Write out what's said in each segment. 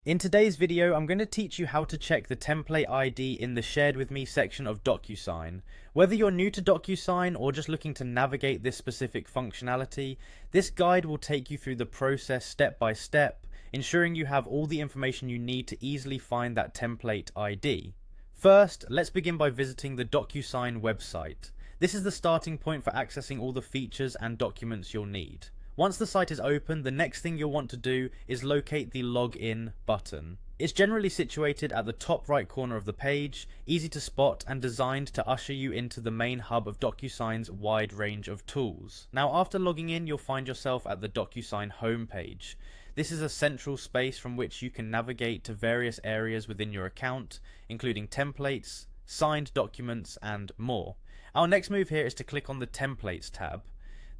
In today's video, I'm going to teach you how to check the template ID in the Shared With Me section of Docusign. Whether you're new to Docusign or just looking to navigate this specific functionality, this guide will take you through the process step by step, ensuring you have all the information you need to easily find that template ID. First, let's begin by visiting the Docusign website. This is the starting point for accessing all the features and documents you'll need. Once the site is open, the next thing you'll want to do is locate the Login button. It's generally situated at the top right corner of the page, easy to spot and designed to usher you into the main hub of Docusign's wide range of tools. Now, after logging in, you'll find yourself at the Docusign homepage. This is a central space from which you can navigate to various areas within your account, including templates, signed documents, and more. Our next move here is to click on the Templates tab.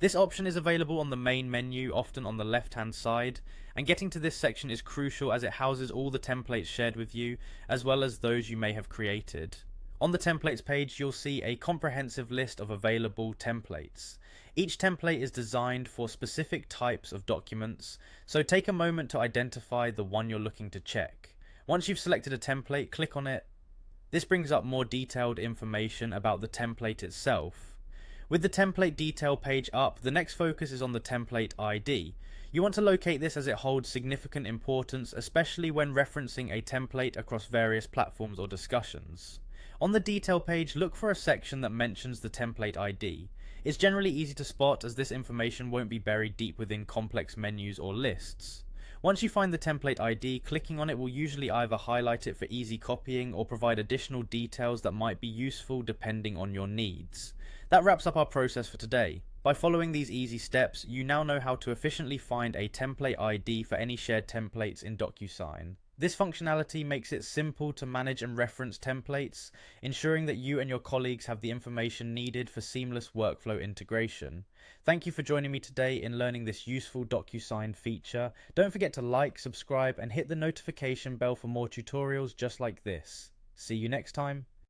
This option is available on the main menu, often on the left hand side, and getting to this section is crucial as it houses all the templates shared with you, as well as those you may have created. On the templates page, you'll see a comprehensive list of available templates. Each template is designed for specific types of documents, so take a moment to identify the one you're looking to check. Once you've selected a template, click on it. This brings up more detailed information about the template itself. With the template detail page up, the next focus is on the template ID. You want to locate this as it holds significant importance, especially when referencing a template across various platforms or discussions. On the detail page, look for a section that mentions the template ID. It's generally easy to spot as this information won't be buried deep within complex menus or lists. Once you find the template ID, clicking on it will usually either highlight it for easy copying or provide additional details that might be useful depending on your needs. That wraps up our process for today. By following these easy steps, you now know how to efficiently find a template ID for any shared templates in Docusign. This functionality makes it simple to manage and reference templates, ensuring that you and your colleagues have the information needed for seamless workflow integration. Thank you for joining me today in learning this useful Docusign feature. Don't forget to like, subscribe, and hit the notification bell for more tutorials just like this. See you next time.